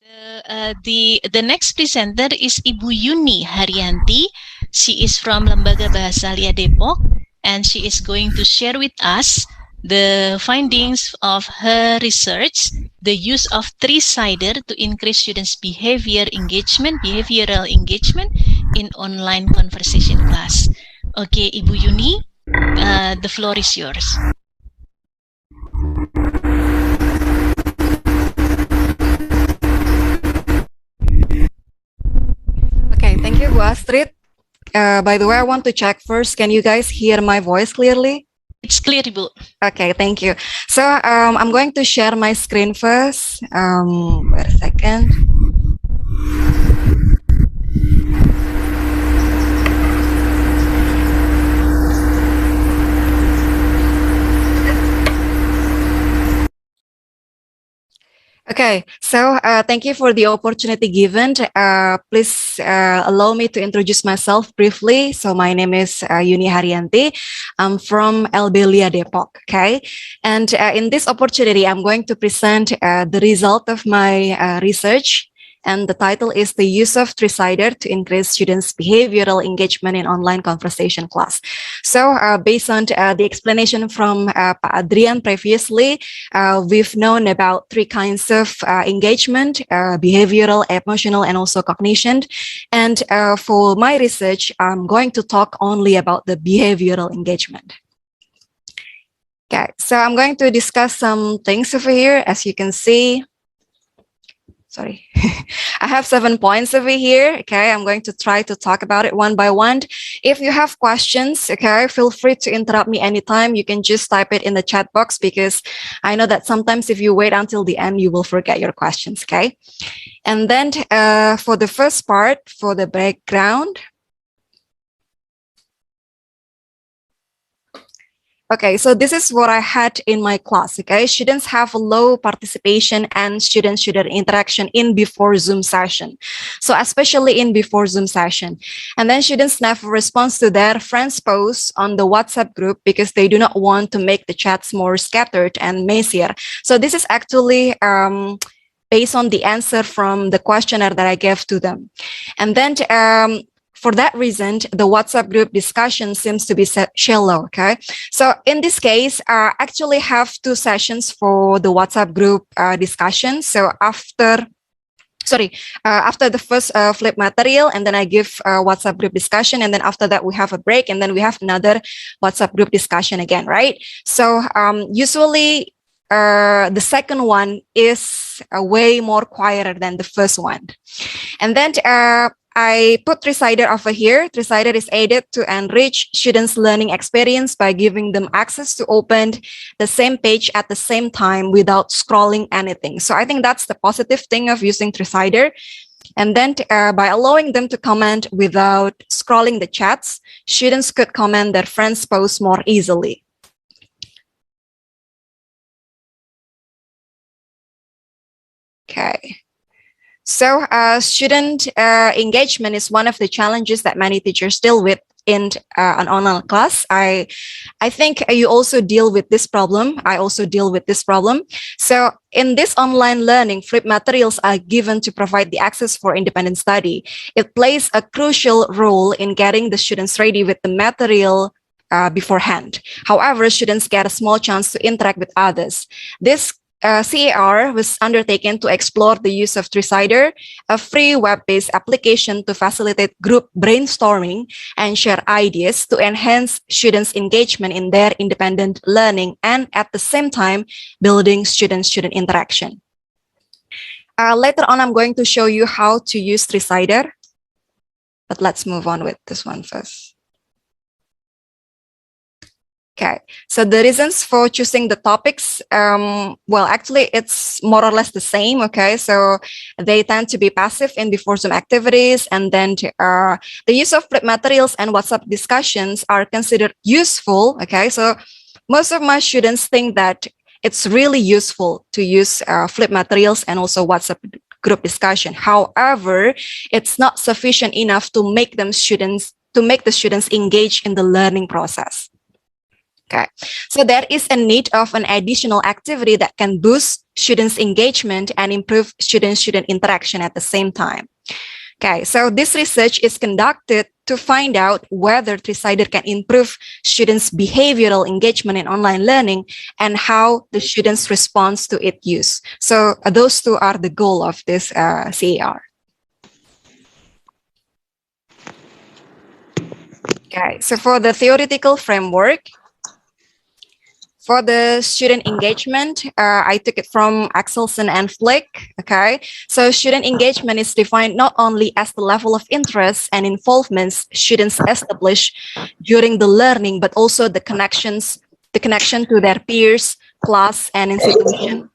The next presenter is Ibu Yuni Hariyanti. She is from Lembaga Bahasa LIA Depok, and she is going to share with us the findings of her research, the use of Tricider to increase students' behavioral engagement in online conversation class. Okay, Ibu Yuni, the floor is yours. Okay, thank you, Bu Astrid. By the way, I want to check first. Can you guys hear my voice clearly? It's clear, Ibu. Okay, thank you. So I'm going to share my screen first. Wait a second. Okay, so thank you for the opportunity given. Please allow me to introduce myself briefly. So my name is Yuni Hariyanti. I'm from LIA Depok, okay? And in this opportunity, I'm going to present the result of my research. And the title is The Use of Tricider to Increase Students' Behavioral Engagement in Online Conversation Class. So based on the explanation from Pak Adrian previously, we've known about three kinds of engagement, behavioral, emotional, and also cognition. And for my research, I'm going to talk only about the behavioral engagement. Okay, so I'm going to discuss some things over here, as you can see. Sorry, I have 7 points over here. Okay, I'm going to try to talk about it one by one. If you have questions, okay, feel free to interrupt me anytime. You can just type it in the chat box because I know that sometimes if you wait until the end, you will forget your questions, okay? And then for the first part, for the background, okay, so this is what I had in my class, okay? Students have low participation and student-student interaction in before Zoom session. So especially in before Zoom session. And then students never respond to their friends' posts on the WhatsApp group because they do not want to make the chats more scattered and messier. So this is actually based on the answer from the questionnaire that I gave to them. And then for that reason, the WhatsApp group discussion seems to be shallow, okay? So in this case, I actually have 2 sessions for the WhatsApp group discussion. So after the first flip material, and then I give WhatsApp group discussion, and then after that we have a break, and then we have another WhatsApp group discussion again, right? So usually the second one is way more quieter than the first one. And then I put Tricider over here. Tricider is aided to enrich students' learning experience by giving them access to open the same page at the same time without scrolling anything. So I think that's the positive thing of using Tricider. And then by allowing them to comment without scrolling the chats, students could comment their friends' posts more easily. Okay. So student engagement is one of the challenges that many teachers deal with in an online class. I think you also deal with this problem. I also deal with this problem. So in this online learning, flip materials are given to provide the access for independent study. It plays a crucial role in getting the students ready with the material beforehand. However, students get a small chance to interact with others. This CAR was undertaken to explore the use of Tricider, a free web-based application to facilitate group brainstorming and share ideas to enhance students' engagement in their independent learning and at the same time building student-student interaction. Later on, I'm going to show you how to use Tricider, but let's move on with this one first. Okay, so the reasons for choosing the topics, well, actually, it's more or less the same, okay? So they tend to be passive in before Zoom activities, and then the use of flip materials and WhatsApp discussions are considered useful, okay? So most of my students think that it's really useful to use flip materials and also WhatsApp group discussion. However, it's not sufficient enough to make the students engage in the learning process. Okay, so there is a need of an additional activity that can boost students' engagement and improve student-student interaction at the same time. Okay, so this research is conducted to find out whether Tricider can improve students' behavioral engagement in online learning and how the students respond to its use. So those two are the goal of this CAR. Okay, so for the theoretical framework, for the student engagement, I took it from Axelson and Flick. Okay, so student engagement is defined not only as the level of interest and involvements students establish during the learning, but also the connection to their peers, class, and institution.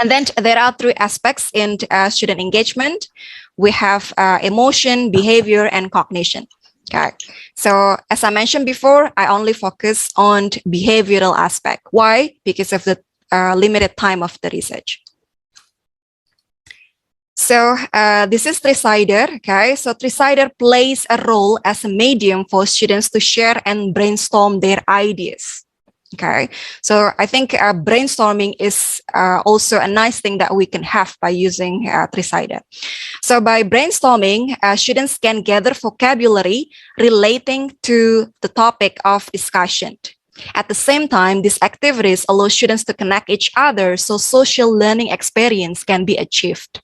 And then there are three aspects in student engagement. We have emotion, behavior, and cognition. Okay, so as I mentioned before, I only focus on behavioral aspect. Why? Because of the limited time of the research. So this is Tricider. Okay, so Tricider plays a role as a medium for students to share and brainstorm their ideas. Okay, so I think brainstorming is also a nice thing that we can have by using Tricider. So by brainstorming, students can gather vocabulary relating to the topic of discussion. At the same time, these activities allow students to connect each other so social learning experience can be achieved.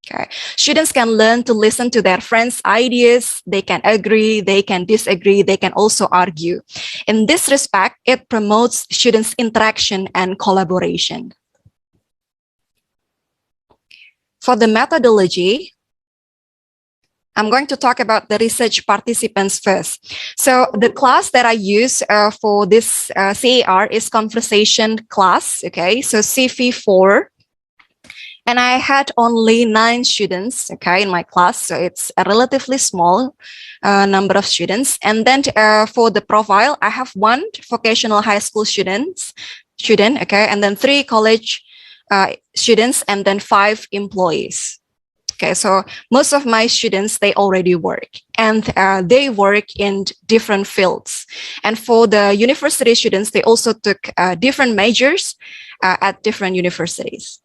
Okay. Students can learn to listen to their friends' ideas. They can agree, they can disagree, they can also argue. In this respect, it promotes students' interaction and collaboration. For the methodology, I'm going to talk about the research participants first. So the class that I use for this CAR is conversation class, okay, so CV4. And I had only 9 students, okay, in my class. So it's a relatively small number of students. And then for the profile, I have 1 vocational high school student, okay, and then 3 college students, and then 5 employees. Okay, so most of my students, they already work, and they work in different fields. And for the university students, they also took different majors at different universities.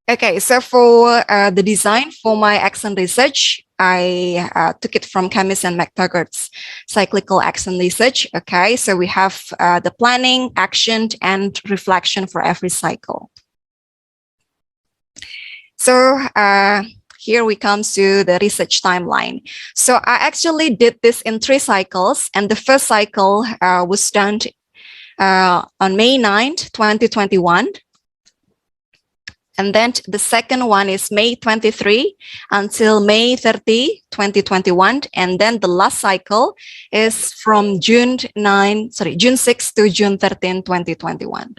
Okay, so for the design for my accent research, I took it from Camis and McTaggart's cyclical accent research. Okay, so we have the planning, action, and reflection for every cycle. So here we come to the research timeline. So I actually did this in 3 cycles, and the first cycle was done on May 9th, 2021. And then the second one is May 23 until May 30, 2021. And then the last cycle is from June 6 to June 13, 2021.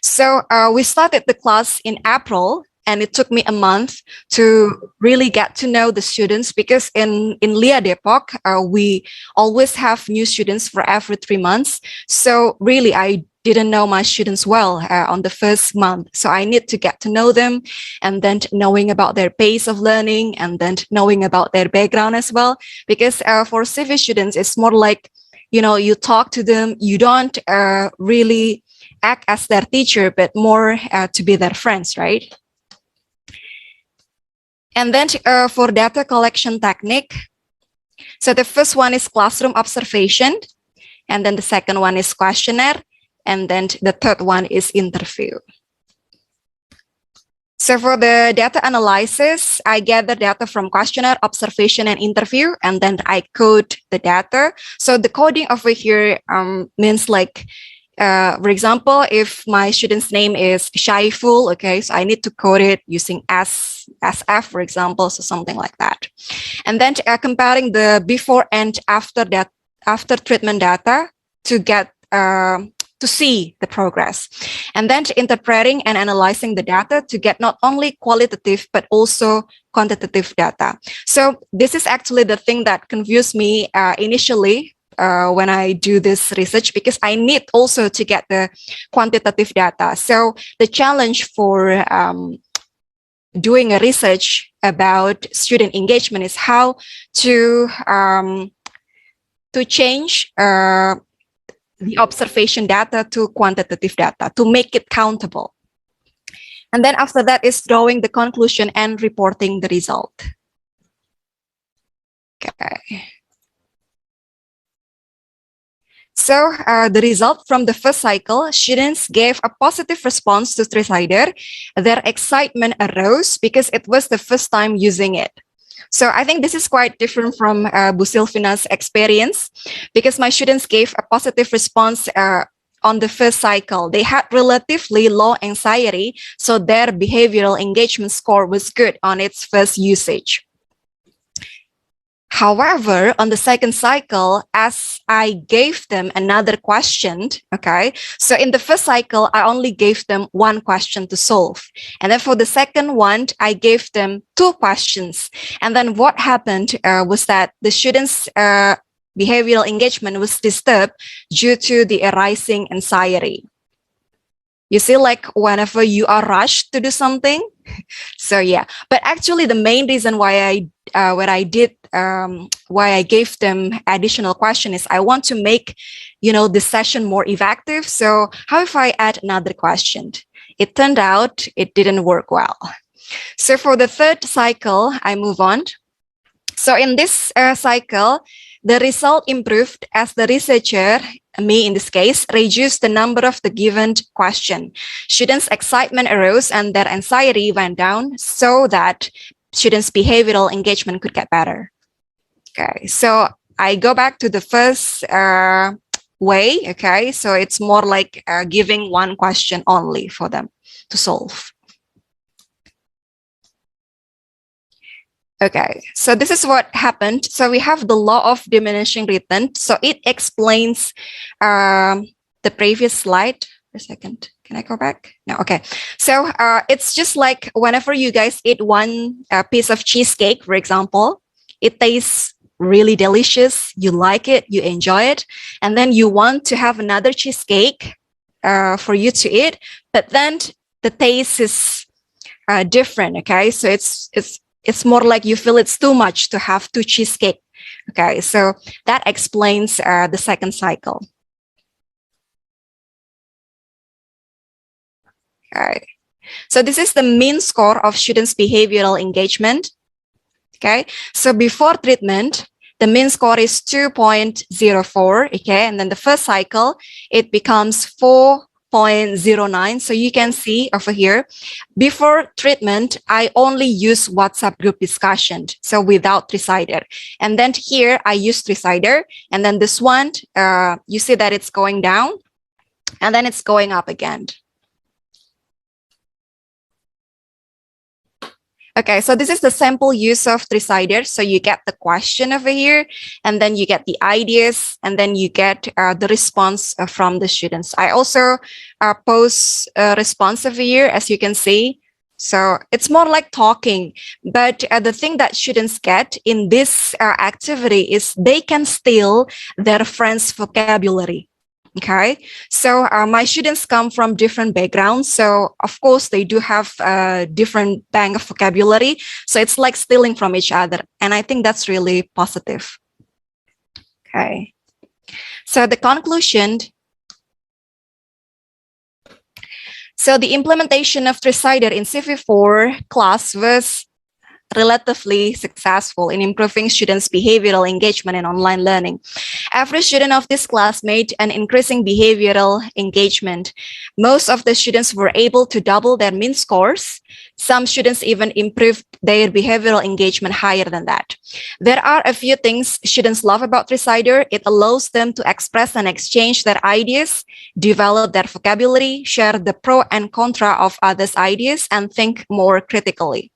So we started the class in April, and it took me a month to really get to know the students, because in LIA Depok, we always have new students for every 3 months. So really, I didn't know my students well on the first month. So I need to get to know them, and then knowing about their pace of learning, and then knowing about their background as well. Because for CV students, it's more like, you talk to them, you don't really act as their teacher, but more to be their friends, right? And then for data collection technique, so the first one is classroom observation, and then the second one is questionnaire, and then the third one is interview. So for the data analysis, I gather data from questionnaire, observation, and interview, and then I code the data. So the coding over here means like, for example, if my student's name is Shaiful, okay, so I need to code it using SF, for example, so something like that. And then comparing the before and after treatment data to get to see the progress, and then interpreting and analyzing the data to get not only qualitative but also quantitative data. So this is actually the thing that confused me initially when I do this research, because I need also to get the quantitative data. So the challenge for doing a research about student engagement is how to to change the observation data to quantitative data to make it countable. And then after that is drawing the conclusion and reporting the result. Okay. So the result from the first cycle, students gave a positive response to Tricider. Their excitement arose because it was the first time using it. So I think this is quite different from Bu Silvina's experience, because my students gave a positive response on the first cycle. They had relatively low anxiety, so their behavioral engagement score was good on its first usage. However, on the second cycle, as I gave them another question, okay, so in the first cycle, I only gave them one question to solve. And then for the second one, I gave them two questions. And then what happened was that the students' behavioral engagement was disturbed due to the arising anxiety. You see, like whenever you are rushed to do something. So yeah, but actually the main reason why I gave them additional question is I want to make, this session more effective. So how if I add another question? It turned out it didn't work well. So for the third cycle, I move on. So in this cycle, the result improved as the researcher, me in this case, reduced the number of the given question. Students' excitement arose and their anxiety went down so that students' behavioral engagement could get better. Okay, so I go back to the first way, okay? So it's more like giving one question only for them to solve. Okay, so this is what happened. So we have the law of diminishing return. So it explains the previous slide. A second, can I go back? No, okay. So it's just like whenever you guys eat one piece of cheesecake, for example, it tastes really delicious. You like it, you enjoy it, and then you want to have another cheesecake for you to eat, but then the taste is different. Okay, so it's more like you feel it's too much to have two cheesecake. Okay, so that explains the second cycle. Okay, so this is the mean score of students' behavioral engagement. Okay, so before treatment, the mean score is 2.04. Okay, and then the first cycle, it becomes 4.09. So you can see over here, before treatment, I only use WhatsApp group discussion, so without Tricider. And then here I use Tricider, and then this one, you see that it's going down, and then it's going up again. Okay, so this is the sample use of Tricider. So you get the question over here, and then you get the ideas, and then you get the response from the students. I also post a response over here, as you can see. So it's more like talking, but the thing that students get in this activity is they can steal their friends' vocabulary. Okay, so my students come from different backgrounds. So of course they do have a different bank of vocabulary. So it's like stealing from each other. And I think that's really positive. Okay, so the conclusion. So the implementation of Tricider in CV4 class was relatively successful in improving students' behavioral engagement in online learning. Every student of this class made an increasing behavioral engagement. Most of the students were able to double their mean scores. Some students even improved their behavioral engagement higher than that. There are a few things students love about Tricider. It allows them to express and exchange their ideas, develop their vocabulary, share the pro and contra of others' ideas, and think more critically.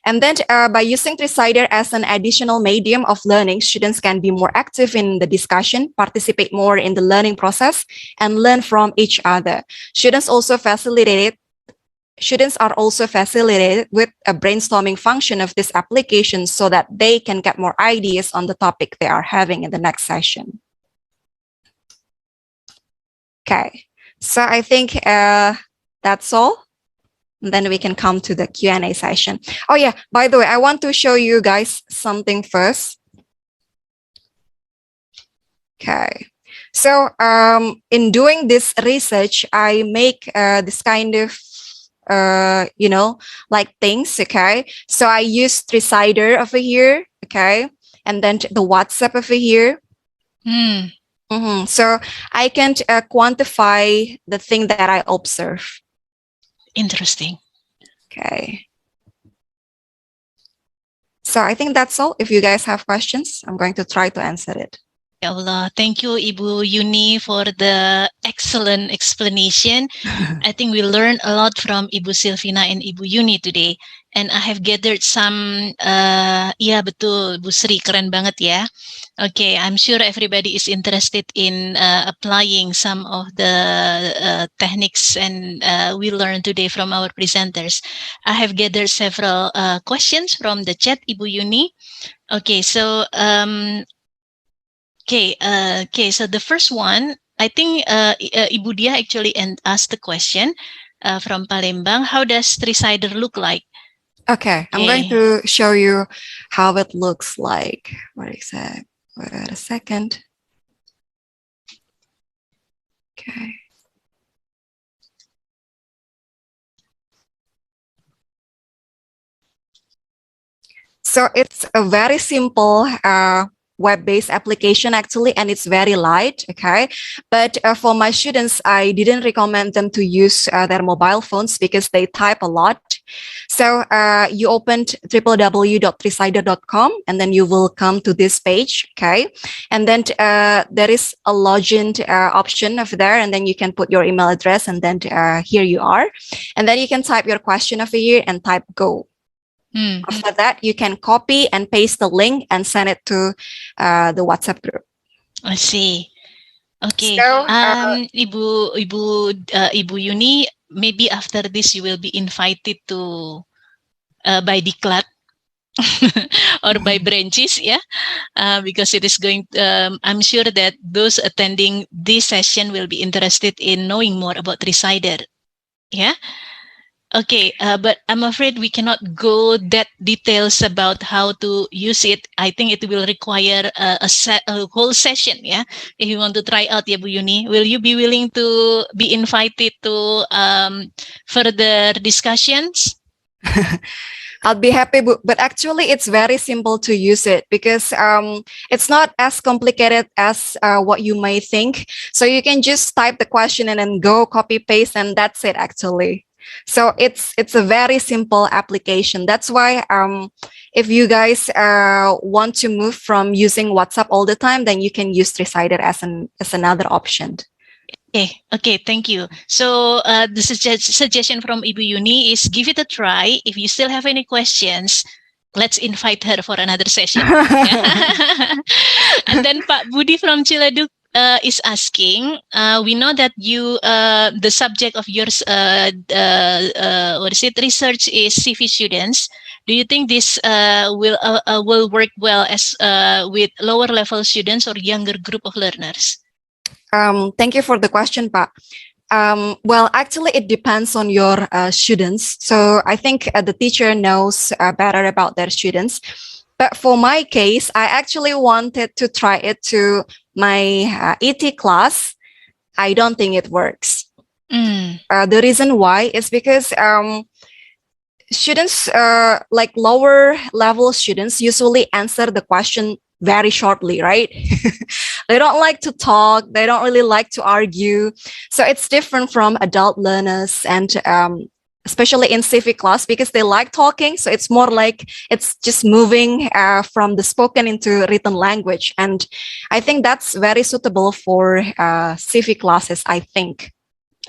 And then by using Tricider as an additional medium of learning, students can be more active in the discussion, participate more in the learning process, and learn from each other. Students are also facilitated with a brainstorming function of this application so that they can get more ideas on the topic they are having in the next session. Okay, so I think that's all. And then we can come to the Q&A session. Oh yeah, by the way, I want to show you guys something first. Okay. So in doing this research, I make this kind of like things. Okay. So I use Tricider over here. Okay. And then the WhatsApp over here. So I can quantify the thing that I observe. Interesting. Okay. So I think that's all. If you guys have questions, I'm going to try to answer it. Ya Allah, thank you Ibu Yuni for the excellent explanation. I think we learned a lot from Ibu Silvina and Ibu Yuni today. And I have gathered some, iya betul, Bu Sri, keren banget ya. Okay, I'm sure everybody is interested in applying some of the techniques and we learned today from our presenters. I have gathered several questions from the chat, Ibu Yuni. Okay, so so the first one, I think Ibu Dia actually asked the question from Palembang. How does Tricider look like? Okay, I'm going to show you how it looks like. What is that? Wait a second. Okay. So it's a very simple web-based application actually, and it's very light. Okay, but for my students, I didn't recommend them to use their mobile phones because they type a lot. So you opened www.tricider.com and then you will come to this page. Okay, and then there is a login option over there, and then you can put your email address, and then here you are, and then you can type your question over here and type go. After that, you can copy and paste the link and send it to the WhatsApp group. I see. Okay. So, Ibu Yuni, maybe after this you will be invited to by Diklat or by branches, yeah, because it is going. I'm sure that those attending this session will be interested in knowing more about Tricider, yeah. Okay, but I'm afraid we cannot go that details about how to use it. I think it will require a whole session, yeah. If you want to try out, yeah, Bu Yuni, will you be willing to be invited to further discussions? I'll be happy, but actually it's very simple to use it because it's not as complicated as what you may think. So you can just type the question and then go copy paste, and that's it actually. So it's a very simple application. That's why if you guys want to move from using WhatsApp all the time, then you can use Tricider as another option. Okay, thank you. So the suggestion from Ibu Yuni is give it a try. If you still have any questions, let's invite her for another session. And then Pak Budi from Ciledug is asking, we know that you, the subject of yours, research is CV students. Do you think this will work well as with lower level students or younger group of learners? Thank you for the question, Pak. Well, actually, it depends on your students. So I think the teacher knows better about their students. But for my case, I actually wanted to try it to my ET class. I don't think it works. The reason why is because students, like lower level students, usually answer the question very shortly, right? They don't like to talk. They don't really like to argue. So it's different from adult learners, and especially in civic class, because they like talking. So it's more like it's just moving from the spoken into written language. And I think that's very suitable for civic classes, I think.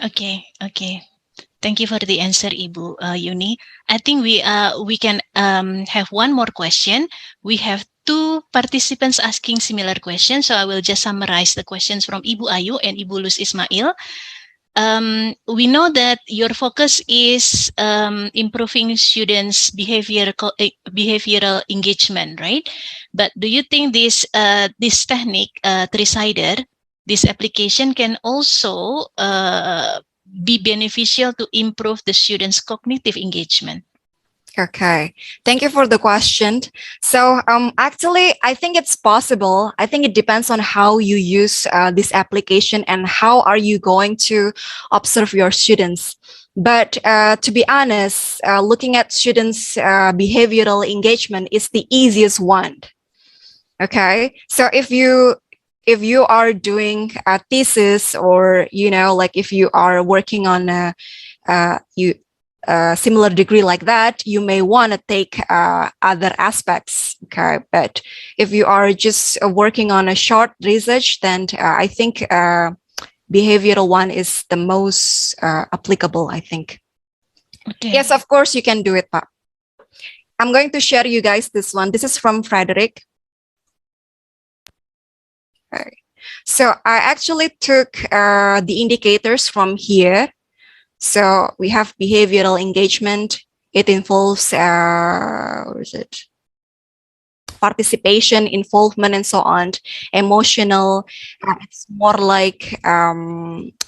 Okay. Thank you for the answer, Ibu Yuni. I think we can have one more question. We have two participants asking similar questions, so I will just summarize the questions from Ibu Ayu and Ibu Luz Ismail. We know that your focus is improving students' behavioral engagement, right? But do you think this technique, Tricider, this application can also be beneficial to improve the students' cognitive engagement? Okay, thank you for the question. So, actually, I think it's possible. I think it depends on how you use this application and how are you going to observe your students. But to be honest, looking at students' behavioral engagement is the easiest one. Okay, so if you are doing a thesis, or like if you are working on you similar degree like that, you may want to take other aspects. Okay, but if you are just working on a short research, then I think behavioral one is the most applicable, I think. Okay. Yes, of course you can do it, Pak. I'm going to share you guys this one. This is from Frederick. Okay. So I actually took the indicators from here. So we have behavioral engagement. It involves, what is it? Participation, involvement, and so on. Emotional, it's more like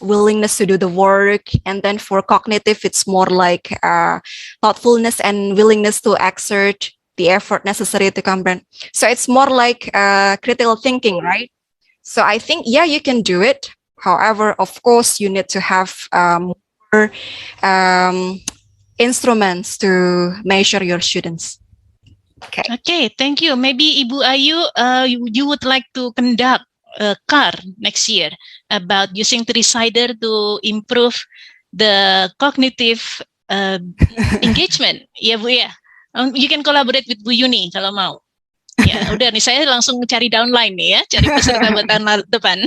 willingness to do the work. And then for cognitive, it's more like thoughtfulness and willingness to exert the effort necessary to comprehend. So it's more like critical thinking, right? So I think, yeah, you can do it. However, of course, you need to have more instruments to measure your students. Okay. Okay, thank you. Maybe Ibu Ayu, you would like to conduct a CAR next year about using Tricider to improve the cognitive engagement. Ya Bu ya. You can collaborate with Bu Yuni kalau mau. Ya, udah nih saya langsung cari downline nih ya, cari peserta buat tahun depan.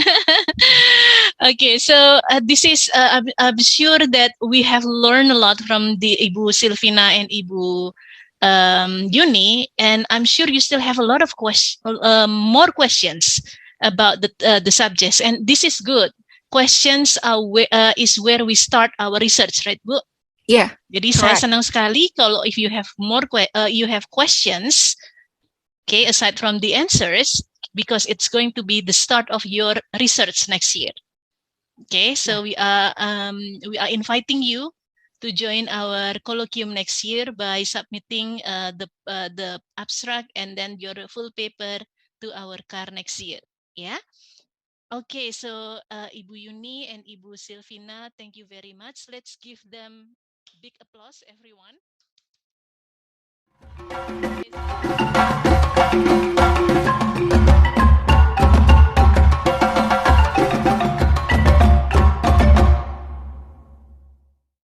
Okay, so this is I'm sure that we have learned a lot from the Ibu Silvina and Ibu Yuni, and I'm sure you still have a lot of more questions about the subjects, and this is good. Questions is where we start our research, right, Bu? Yeah. Jadi saya senang sekali kalau if you have more you have questions. Okay, aside from the answers, because it's going to be the start of your research next year. Okay, so we are inviting you to join our colloquium next year by submitting the abstract and then your full paper to our CAR next year. Yeah. Okay, so Ibu Yuni and Ibu Silvina, thank you very much. Let's give them big applause, everyone.